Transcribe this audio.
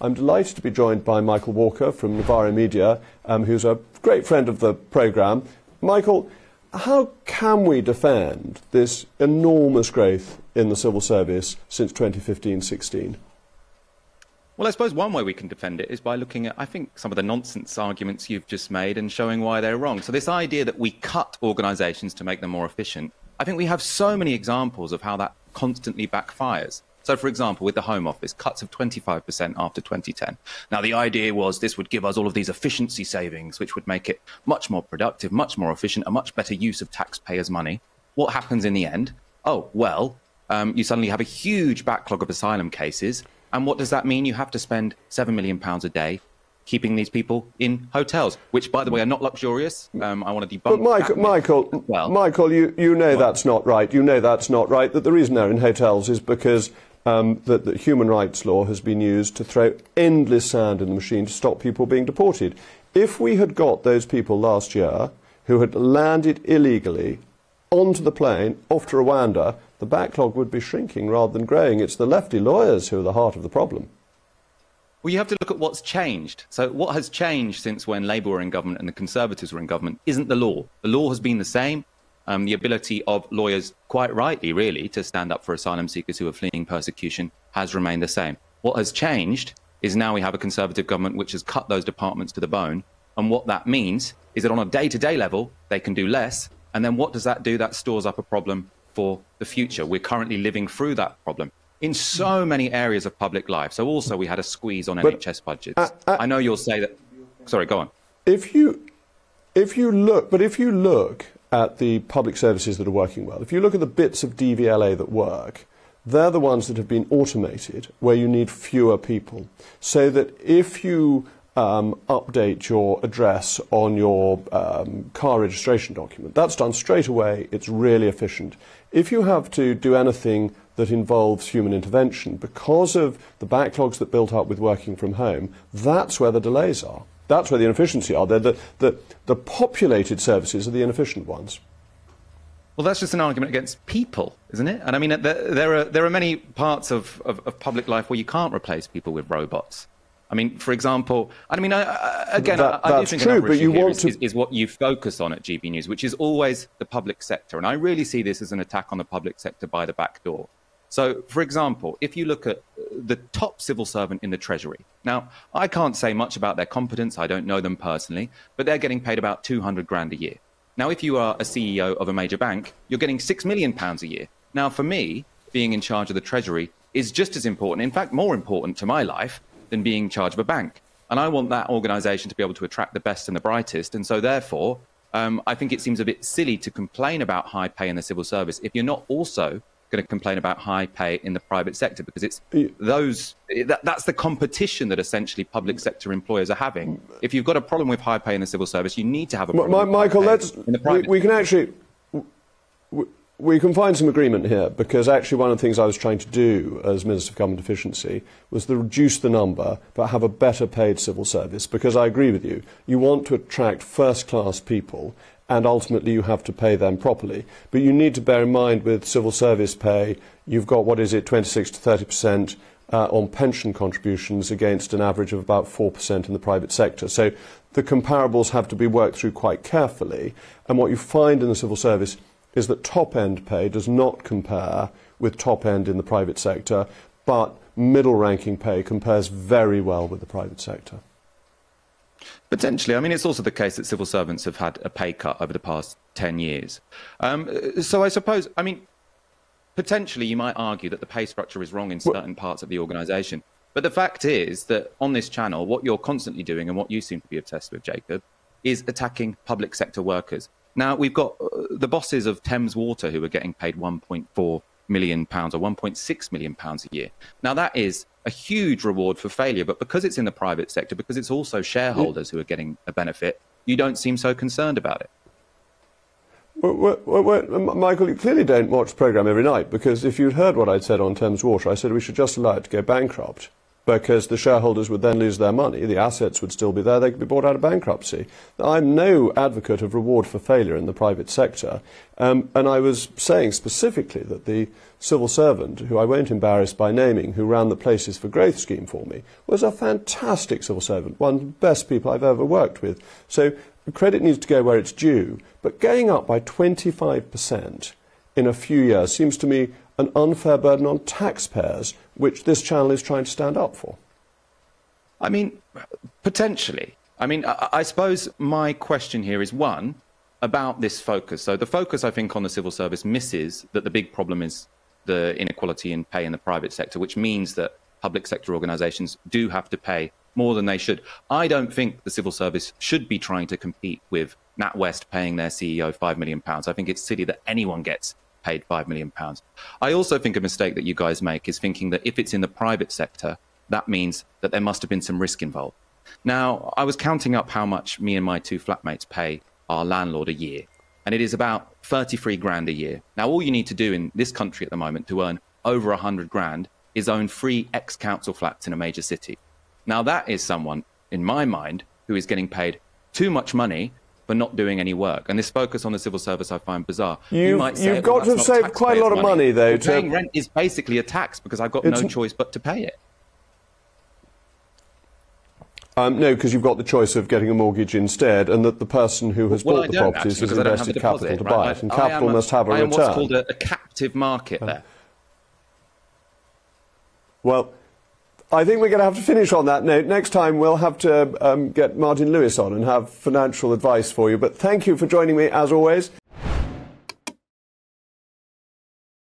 I'm delighted to be joined by Michael Walker from Novara Media, who's a great friend of the programme. Michael, how can we defend this enormous growth in the civil service since 2015-16? Well, I suppose one way we can defend it is by looking at, I think, some of the nonsense arguments you've just made and showing why they're wrong. So this idea that we cut organisations to make them more efficient, I think we have so many examples of how that constantly backfires. So, for example, with the Home Office, cuts of 25% after 2010. Now, the idea was this would give us all of these efficiency savings, which would make it much more productive, much more efficient, a much better use of taxpayers' money. What happens in the end? Oh, well, you suddenly have a huge backlog of asylum cases. And what does that mean? You have to spend £7 million a day keeping these people in hotels, which, by the way, are not luxurious. I want to debunk But Michael, you know that's not right. You know that's not right, that the reason they're in hotels is because that human rights law has been used to throw endless sand in the machine to stop people being deported. If we had got those people last year who had landed illegally onto the plane off to Rwanda, the backlog would be shrinking rather than growing. It's the lefty lawyers who are the heart of the problem. Well, you have to look at what's changed. So what has changed since when Labour were in government and the Conservatives were in government isn't the law. The law has been the same. The ability of lawyers, quite rightly, really, to stand up for asylum seekers who are fleeing persecution has remained the same. What has changed is now we have a Conservative government which has cut those departments to the bone. And what that means is that on a day-to-day level, they can do less. And then what does that do? That stores up a problem for the future. We're currently living through that problem in so many areas of public life. So also we had a squeeze on NHS budgets. I know you'll say that... Sorry, go on. If you look at the public services that are working well, if you look at the bits of DVLA that work, they're the ones that have been automated, where you need fewer people. So that if you update your address on your car registration document, that's done straight away. It's really efficient. If you have to do anything that involves human intervention, because of the backlogs that built up with working from home, that's where the delays are. That's where the inefficiency are. The populated services are the inefficient ones. Well, that's just an argument against people, isn't it? And I mean, there are many parts of public life where you can't replace people with robots. I mean, for example, I mean, again, I do think another issue here is what you focus on at GB News, which is always the public sector. And I really see this as an attack on the public sector by the back door. So, for example, if you look at the top civil servant in the Treasury. Now, I can't say much about their competence. I don't know them personally, but they're getting paid about 200 grand a year. Now, if you are a CEO of a major bank, you're getting £6 million a year. Now, for me, being in charge of the Treasury is just as important, in fact, more important to my life than being in charge of a bank. And I want that organisation to be able to attract the best and the brightest. And so, therefore, I think it seems a bit silly to complain about high pay in the civil service if you're not also going to complain about high pay in the private sector, because it's that's the competition that essentially public sector employers are having. If you've got a problem with high pay in the civil service, you need to have a problem Michael, in the private sector. We can find some agreement here, because actually one of the things I was trying to do as Minister for Government Efficiency was to reduce the number but have a better paid civil service, because I agree with you. You want to attract first-class people, and ultimately you have to pay them properly. But you need to bear in mind with civil service pay, you've got, 26 to 30% on pension contributions against an average of about 4% in the private sector. So the comparables have to be worked through quite carefully. And what you find in the civil service is that top-end pay does not compare with top-end in the private sector, but middle-ranking pay compares very well with the private sector. Potentially. I mean, it's also the case that civil servants have had a pay cut over the past 10 years. So I suppose, I mean, potentially you might argue that the pay structure is wrong in certain parts of the organisation. But the fact is that on this channel, what you're constantly doing, and what you seem to be obsessed with, Jacob, is attacking public sector workers. Now, we've got the bosses of Thames Water who are getting paid £1.4 million or £1.6 million a year. Now, that is a huge reward for failure, but because it's in the private sector, because it's also shareholders who are getting a benefit, you don't seem so concerned about it. Michael, you clearly don't watch the programme every night, because if you'd heard what I'd said on Thames Water, I said we should just allow it to go bankrupt. because the shareholders would then lose their money, the assets would still be there, they could be brought out of bankruptcy. I'm no advocate of reward for failure in the private sector, and I was saying specifically that the civil servant, who I won't embarrass by naming, who ran the Places for Growth scheme for me, was a fantastic civil servant, one of the best people I've ever worked with. So credit needs to go where it's due, but going up by 25% in a few years seems to me an unfair burden on taxpayers, which this channel is trying to stand up for. I mean, potentially. I mean, I suppose my question here is, one, about this focus. So the focus, I think, on the civil service misses that the big problem is the inequality in pay in the private sector, which means that public sector organisations do have to pay more than they should. I don't think the civil service should be trying to compete with NatWest paying their CEO £5 million. I think it's silly that anyone gets paid £5 million. I also think a mistake that you guys make is thinking that if it's in the private sector, that means that there must have been some risk involved. Now, I was counting up how much me and my two flatmates pay our landlord a year, and it is about 33 grand a year. Now, all you need to do in this country at the moment to earn over 100 grand is own 3 ex-council flats in a major city. Now, that is someone, in my mind, who is getting paid too much money for not doing any work. And this focus on the civil service I find bizarre. You've got to have saved quite a lot of money, though. Well, paying rent is basically a tax because I've got no choice but to pay it. No, because you've got the choice of getting a mortgage instead, and that the person who has bought the properties has invested capital to buy it, and capital must have a return. I am what's called a captive market there. Well, I think we're going to have to finish on that note. Next time we'll have to get Martin Lewis on and have financial advice for you. But thank you for joining me, as always.